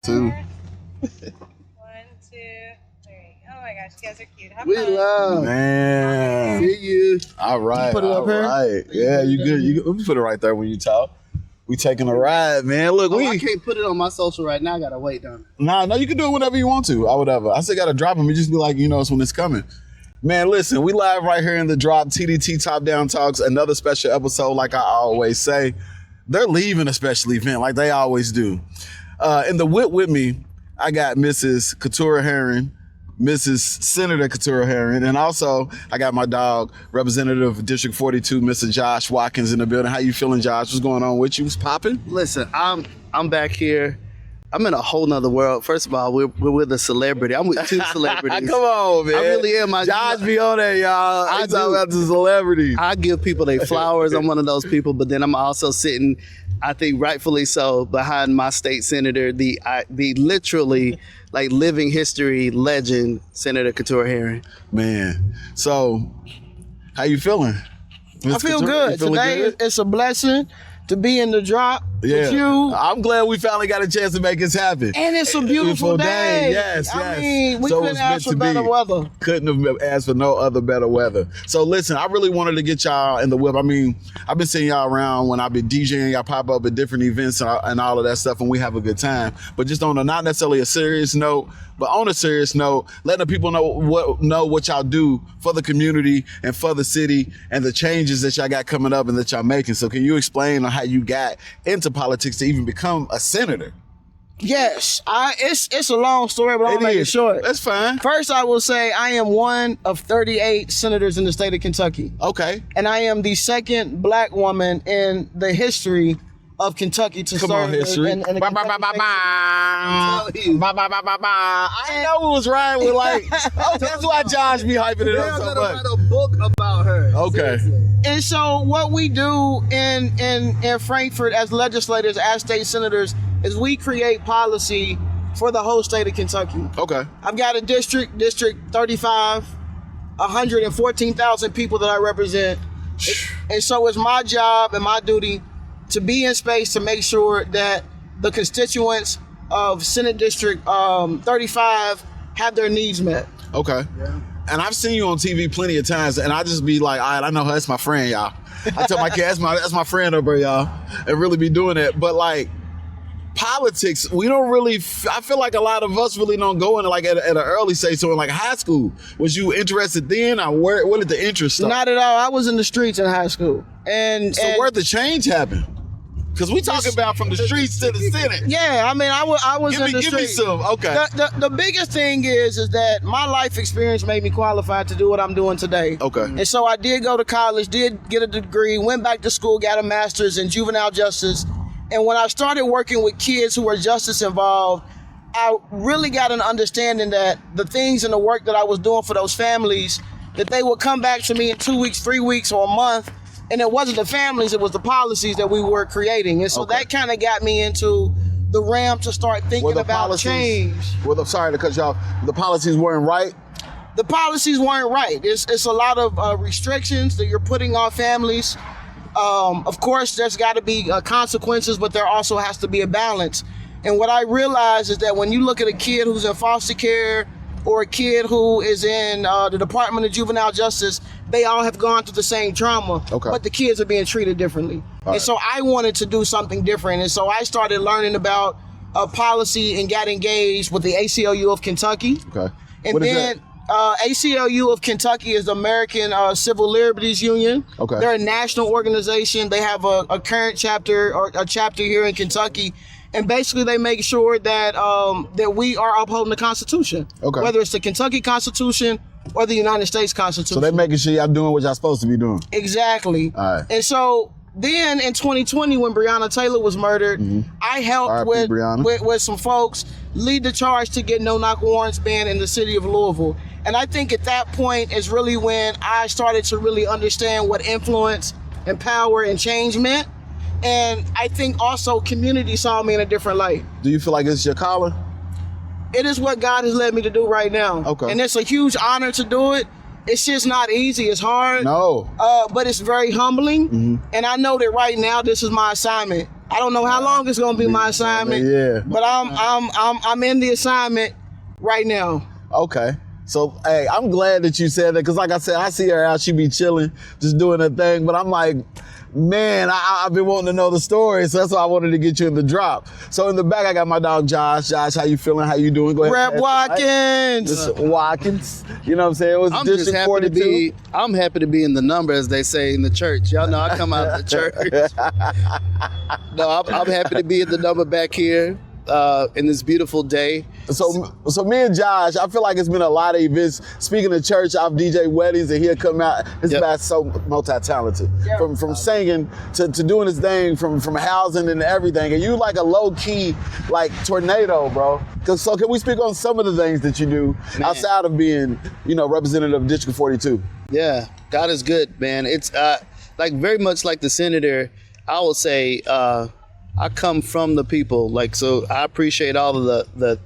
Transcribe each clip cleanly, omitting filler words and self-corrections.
Two. 1, 2, 3. Oh my gosh, you guys are cute. Have We fun. love. Man. See you. All right. Put it up all here? right. Yeah, you good. You good. We put it right there when you talk. We taking a ride, man. Look, I can't put it on my social right now. I gotta wait on it. No, you can do it whenever you want to, or whatever. I still gotta drop them. You just be like, it's when it's coming. Man, listen, we live right here in the drop. TDT Top Down Talks, another special episode, like I always say. They're leaving a special event like they always do. In the whip with me, I got Mrs. Keturah Heron, Mrs. Senator Keturah Heron, and also I got my dog, Representative of District 42, Mr. Josh Watkins in the building. How you feeling, Josh? What's going on with you? What's popping? Listen, I'm back here. I'm in a whole nother world. First of all, we're with a celebrity. I'm with two celebrities. Come on, man. I really am. Josh be on there, y'all. I talk about the celebrities. I give people their flowers. I'm one of those people, but then I'm also sitting, I think rightfully so, behind my state senator, the literally like living history legend, Senator Keturah Heron. Man, so how you feeling? I feel good. Today it's a blessing to be in the drop with you. I'm glad we finally got a chance to make this happen. And it's a beautiful day. Yes. I mean, we So couldn't it's ask for meant to better be. weather. Couldn't have asked for no other better weather. So listen, I really wanted to get y'all in the whip. I mean, I've been seeing y'all around when I've been DJing, y'all pop up at different events and all of that stuff, and we have a good time. But just on a not necessarily a serious note, but on a serious note, letting the people know what y'all do for the community and for the city and the changes that y'all got coming up and that y'all making. So can you explain on how you got into politics to even become a senator? Yes, it's a long story, but I'll make it short. That's fine. First, I will say I am one of 38 senators in the state of Kentucky. Okay. And I am the second black woman in the history of Kentucky to Come serve on, history. in the Ba, ba, ba, ba, ba. Ba, ba, ba, ba, ba. I know it was right with like, that's why Josh be hyping it up so much. Write a book about her. Okay. Seriously. And so what we do in Frankfort as legislators, as state senators, is we create policy for the whole state of Kentucky. Okay. I've got a district 35, 114,000 people that I represent. And so it's my job and my duty to be in space to make sure that the constituents of Senate District 35 have their needs met. Okay. Yeah. And I've seen you on TV plenty of times, and I just be like, all right, I know her, that's my friend, y'all. I tell my kids, that's my friend over, y'all, and really be doing that. But like, politics, we don't really, I feel like a lot of us really don't go into like at an early stage. So in like high school, was you interested then, or where did the interest start? Not at all. I was in the streets in high school. And where'd the change happen? Because we talking about from the streets to the Senate. Yeah, I mean, I was in the streets. Give me some, okay. The biggest thing is that my life experience made me qualified to do what I'm doing today. Okay. And so I did go to college, did get a degree, went back to school, got a master's in juvenile justice. And when I started working with kids who were justice involved, I really got an understanding that the things and the work that I was doing for those families, that they would come back to me in 2 weeks, 3 weeks, or a month. And it wasn't the families, it was the policies that we were creating. And so that kind of got me into the realm to start thinking about change. Well, sorry to cut you off. The policies weren't right? The policies weren't right. It's a lot of restrictions that you're putting on families. Of course, there's got to be consequences, but there also has to be a balance. And what I realized is that when you look at a kid who's in foster care or a kid who is in the Department of Juvenile Justice, they all have gone through the same trauma, but the kids are being treated differently. And so I wanted to do something different. And so I started learning about policy and got engaged with the ACLU of Kentucky. Okay. And then ACLU of Kentucky is the American Civil Liberties Union. Okay. They're a national organization. They have a current chapter or a chapter here in Kentucky. And basically they make sure that that we are upholding the Constitution. Okay. Whether it's the Kentucky Constitution or the United States Constitution. So they're making sure y'all doing what y'all supposed to be doing. Exactly. All right. And so then in 2020, when Breonna Taylor was murdered, I helped with some folks lead the charge to get no-knock warrants banned in the city of Louisville. And I think at that point is really when I started to really understand what influence and power and change meant. And I think also community saw me in a different light. Do you feel like it's your calling? It is what God has led me to do right now. Okay. And it's a huge honor to do it. It's just not easy. It's hard. No. But it's very humbling. And I know that right now this is my assignment. I don't know how long it's gonna be my assignment. Yeah. But I'm in the assignment right now. Okay. So, hey, I'm glad that you said that because, like I said, I see her out. She be chilling, just doing her thing. But I'm like, man, I've been wanting to know the story, so that's why I wanted to get you in the drop. So in the back, I got my dog Josh. Josh, how you feeling? How you doing? Go ahead. Rep Watkins. This is Watkins. You know what I'm saying? It was I'm just District happy 42. I'm happy to be in the number, as they say in the church. Y'all know I come out of the church. No, I'm happy to be in the number back here in this beautiful day. So me and Josh, I feel like it's been a lot of events. Speaking of church, I've DJ weddings and he'll come out. This man's so multi-talented. From singing to doing his thing, from housing and everything. And you like a low-key like tornado, bro. So can we speak on some of the things that you do outside of being, representative of District 42? Yeah, God is good, man. It's like very much like the senator. I will say I come from the people, so I appreciate all of the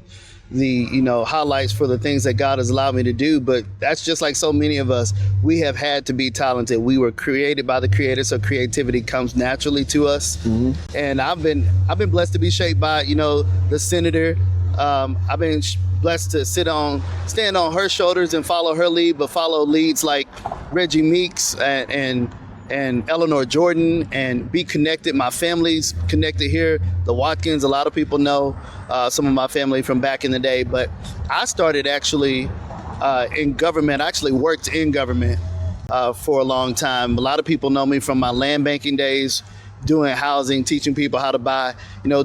highlights for the things that God has allowed me to do. But that's just like so many of us. We have had to be talented. We were created by the Creator, so creativity comes naturally to us. Mm-hmm. And I've been blessed to be shaped by the senator. I've been blessed to stand on her shoulders and follow her lead, but follow leads like Reggie Meeks and Eleanor Jordan, and be connected. My family's connected here. The Watkins, a lot of people know some of my family from back in the day, but I started actually in government. I actually worked in government for a long time. A lot of people know me from my land banking days, doing housing, teaching people how to buy,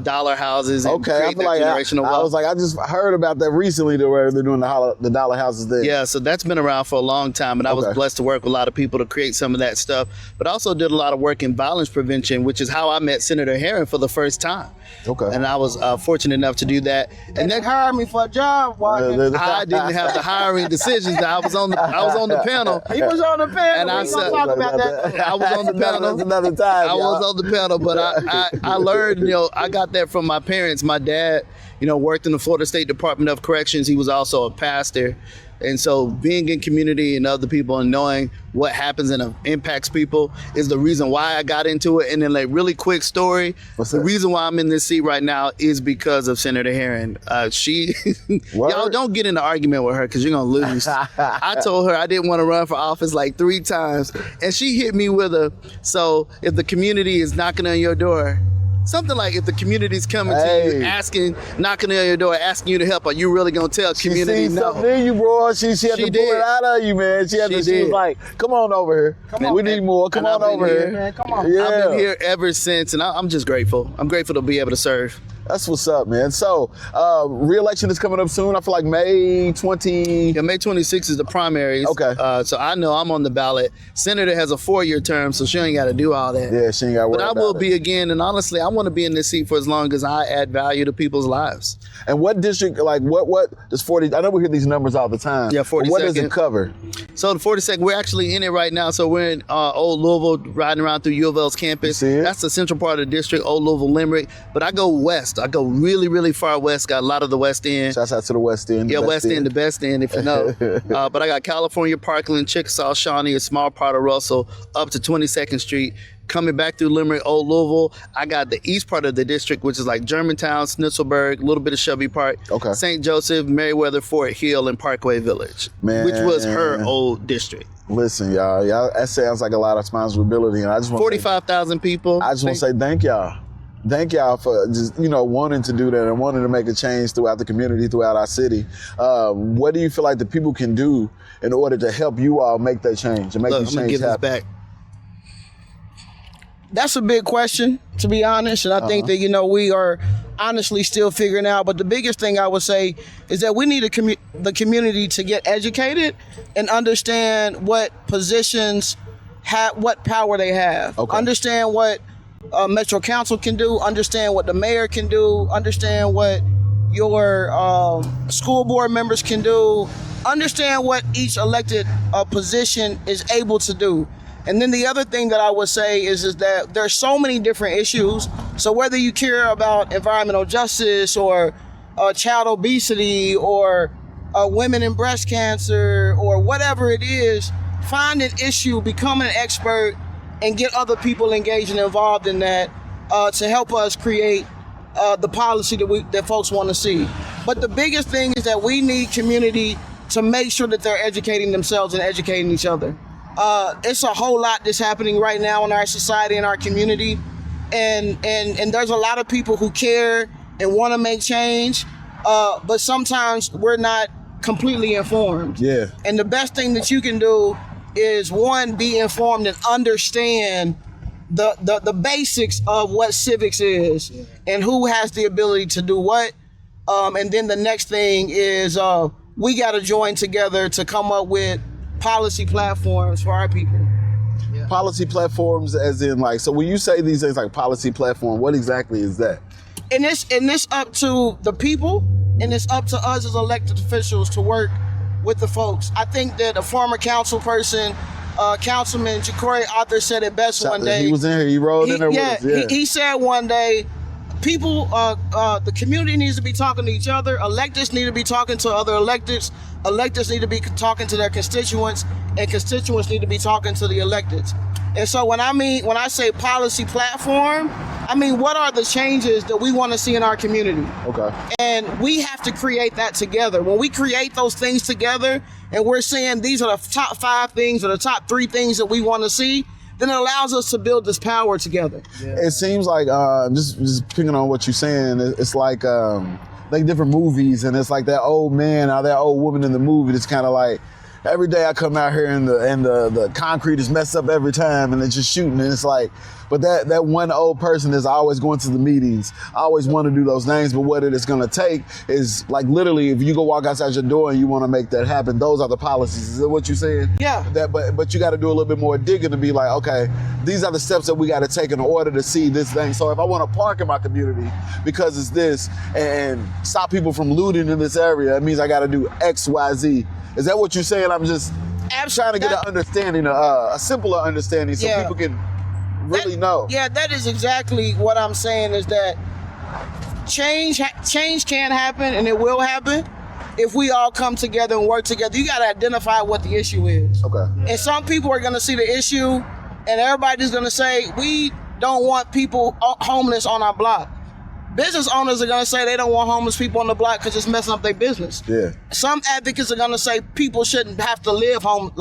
dollar houses and create that generational wealth. I just heard about that recently, where they're doing the dollar houses there. Yeah, so that's been around for a long time, and I was blessed to work with a lot of people to create some of that stuff, but I also did a lot of work in violence prevention, which is how I met Senator Heron for the first time. Okay. And I was fortunate enough to do that. And they hired me for a job. I didn't have the hiring decisions. I was on the panel. He was on the panel. And I said, talk about that. I was on the panel. That's another time. I was on the panel, but I learned, I got that from my parents. My dad, worked in the Florida State Department of Corrections. He was also a pastor. And so being in community and other people and knowing what happens and impacts people is the reason why I got into it. And then really quick story, the reason why I'm in this seat right now is because of Senator Heron. Y'all don't get in an argument with her because you're going to lose. I told her I didn't want to run for office like 3 times. And she hit me with so if the community is knocking on your door, something like if the community's coming to you, knocking on your door, asking you to help, are you really gonna tell community no? She something in you, bro. She had to pull it out of you, man. She was like, come on over here. We need more. Come on over here. Man, come on. Yeah. I've been here ever since, and I'm just grateful. I'm grateful to be able to serve. That's what's up, man. So, re-election is coming up soon. I feel like May 20. Yeah, May 26th is the primaries. Okay. So I know I'm on the ballot. Senator has a 4-year term, so she ain't got to do all that. Yeah, she ain't got to worry about it. But I will be again, and honestly, I want to be in this seat for as long as I add value to people's lives. And what district, what does 40, I know we hear these numbers all the time. Yeah, 42nd. What does it cover? So the 42nd, we're actually in it right now. So we're in Old Louisville, riding around through U of L's campus. That's the central part of the district, Old Louisville, Limerick. But I go west. I go really, really far west. Got a lot of the West End. Shouts out to the West End. Yeah, West End, the best end, if you know. But I got California, Parkland, Chickasaw, Shawnee, a small part of Russell, up to 22nd Street. Coming back through Limerick, Old Louisville, I got the east part of the district, which is like Germantown, Snitzelburg, a little bit of Shelby Park, St. Joseph, Meriwether, Fort Hill, and Parkway Village, which was her old district. Listen, y'all, that sounds like a lot of responsibility, and I just want 45,000 people. I just want to say thank y'all. Thank y'all for just, wanting to do that and wanting to make a change throughout the community, throughout our city. What do you feel like the people can do in order to help you all make that change and make this change happen? I'm gonna give this back. That's a big question, to be honest, and I think that, we are honestly still figuring out, but the biggest thing I would say is that we need the community to get educated and understand what positions what power they have. Understand what Metro Council can do, understand what the mayor can do, understand what your school board members can do, understand what each elected position is able to do. And then the other thing that I would say is that there's so many different issues. So whether you care about environmental justice or child obesity or women and breast cancer or whatever it is, find an issue, become an expert, and get other people engaged and involved in that. to help us create the policy that folks want to see. But the biggest thing is that we need community to make sure that they're educating themselves and educating each other. It's a whole lot that's happening right now in our society and our community, and there's a lot of people who care and want to make change, but sometimes we're not completely informed. Yeah. And the best thing that you can do is, one, be informed and understand the basics of what civics is and who has the ability to do what. And then the next thing is we got to join together to come up with policy platforms for our people. Yeah. Policy platforms as in like, so when you say these things like policy platform, what exactly is that? And it's up to the people, and it's up to us as elected officials to work with the folks. I think that a former council person, Councilman Ja'Cory Arthur, said it best one day. He was in here, he rolled in there with us. Yeah. He said one day, people, the community needs to be talking to each other. Electeds need to be talking to other electeds. Electeds need to be talking to their constituents, and constituents need to be talking to the electeds. And so when I say policy platform, I mean, what are the changes that we want to see in our community? Okay. And we have to create that together. When we create those things together, and we're saying these are the top 5 things or the top 3 things that we want to see, then it allows us to build this power together. Yeah. It seems like, just picking on what you're saying, it's like different movies, and it's like that old man or that old woman in the movie that's kind of like, every day I come out here and the concrete is messed up every time, and it's just shooting, and it's like, but that one old person is always going to the meetings, I always want to do those things, but what it is going to take is, like, literally, if you go walk outside your door and you want to make that happen, those are the policies. Is that what you're saying? Yeah. But you got to do a little bit more digging to be like, okay, these are the steps that we got to take in order to see this thing. So if I want to park in my community because it's this, and stop people from looting in this area, it means I got to do X, Y, Z. Is that what you're saying? I'm just trying to get an understanding, a simpler understanding, so people can really know. Yeah, that is exactly what I'm saying, is that change can happen, and it will happen if we all come together and work together. You got to identify what the issue is. Okay. And some people are going to see the issue, and everybody's going to say, we don't want people homeless on our block. Business owners are going to say they don't want homeless people on the block because it's messing up their business. Yeah. Some advocates are going to say people shouldn't have to live home,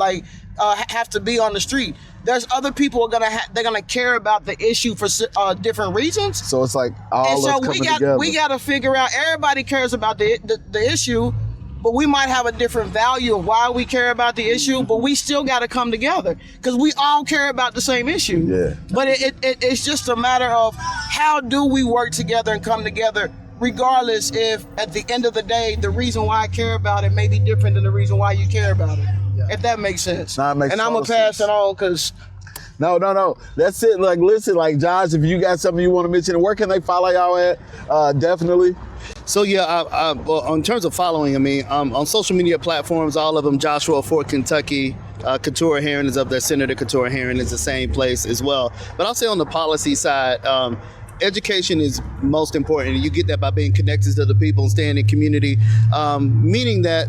have to be on the street. There's other people who are they're gonna care about the issue for different reasons. So it's like all of us coming together. We got to figure out. Everybody cares about the issue, but we might have a different value of why we care about the issue. But we still got to come together because we all care about the same issue. Yeah. But it's just a matter of how do we work together and come together, regardless if at the end of the day the reason why I care about it may be different than the reason why you care about it. If that makes sense. Nah, it makes and I'm going to pass it on because... No. That's it. Like, listen, like, Josh, if you got something you want to mention, where can they follow y'all at? Definitely. So, well, in terms of following, I mean, on social media platforms, all of them, Joshua Fort, Kentucky, Keturah Heron is up there. Senator Keturah Heron is the same place as well. But I'll say on the policy side, education is most important. And you get that by being connected to the people and staying in community, meaning that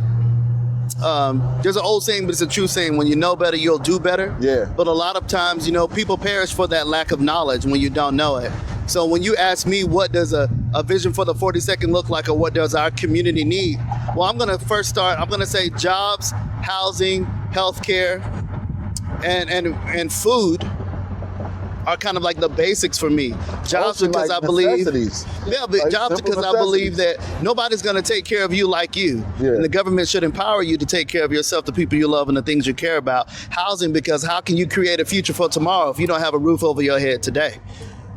there's an old saying, but it's a true saying, when you know better, you'll do better. Yeah. But a lot of times, people perish for that lack of knowledge when you don't know it. So when you ask me, what does a vision for the 42nd look like, or what does our community need? Well, I'm going to say jobs, housing, healthcare, and food are kind of like the basics for me. Jobs, because I believe, jobs because I believe that nobody's going to take care of you like you. Yeah. And the government should empower you to take care of yourself, the people you love, and the things you care about. Housing, because how can you create a future for tomorrow if you don't have a roof over your head today?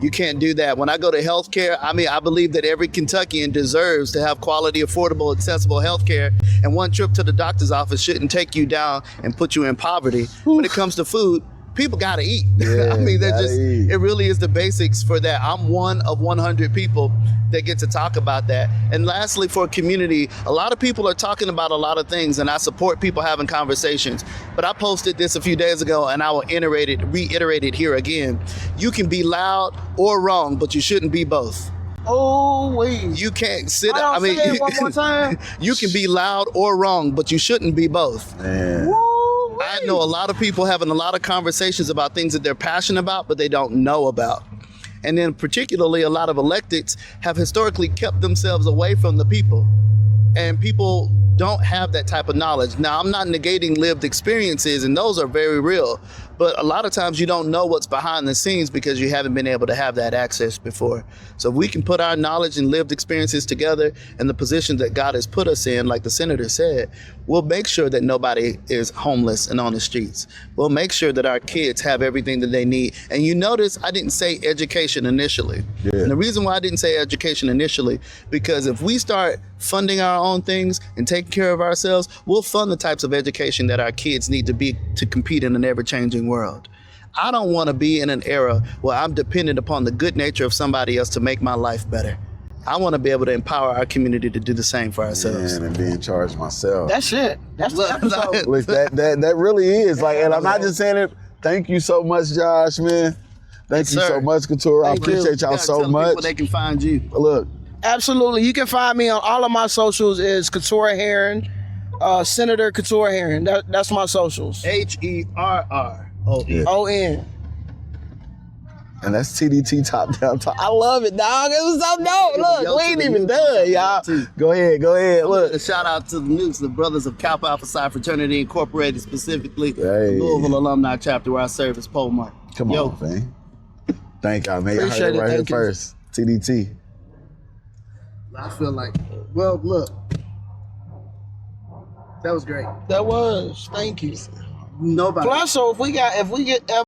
You can't do that. When I go to healthcare, I believe that every Kentuckian deserves to have quality, affordable, accessible healthcare. And one trip to the doctor's office shouldn't take you down and put you in poverty. When it comes to food, people gotta eat. Yeah, it really is the basics for that. I'm one of 100 people that get to talk about that. And lastly, for community, a lot of people are talking about a lot of things, and I support people having conversations. But I posted this a few days ago, and I will reiterate it here again. You can be loud or wrong, but you shouldn't be both. Oh, wait. You can't sit. Say it one more time. You can be loud or wrong, but you shouldn't be both. Man. Woo. I know a lot of people having a lot of conversations about things that they're passionate about, but they don't know about. And then particularly a lot of electeds have historically kept themselves away from the people. And people don't have that type of knowledge. Now, I'm not negating lived experiences, and those are very real. But a lot of times you don't know what's behind the scenes because you haven't been able to have that access before. So if we can put our knowledge and lived experiences together and the position that God has put us in, like the senator said, we'll make sure that nobody is homeless and on the streets. We'll make sure that our kids have everything that they need. And you notice I didn't say education initially. Yeah. And the reason why I didn't say education initially, because if we start funding our own things and taking care of ourselves, we'll fund the types of education that our kids need to be to compete in an ever-changing world. I don't want to be in an era where I'm dependent upon the good nature of somebody else to make my life better. I want to be able to empower our community to do the same for ourselves. Man, and be in charge myself. That's it. That's the episode. Look, that really is like, and I'm not just saying it. Thank you so much, Josh, man. Thank you sir. so much, Keturah. I appreciate y'all so much. People they can find you. Look, Absolutely. You can find me on all of my socials is Keturah Heron, Senator Keturah Heron. That's my socials. HERRON. ON. and that's TDT Top Down Talk. I love it, dog. It was so dope. Look, we ain't even done, y'all. Go ahead. Look. A shout out to the Nukes, the Brothers of Kappa Alpha Psi Fraternity Incorporated, specifically Hey. the Louisville Alumni Chapter, where I serve as pole mark. Come on, man. Thank y'all, man. I Appreciate heard it it. right here Thank you. first. TDT. I feel like, well, look, that was great. That was. Thank you. Nobody. Plus, so if we get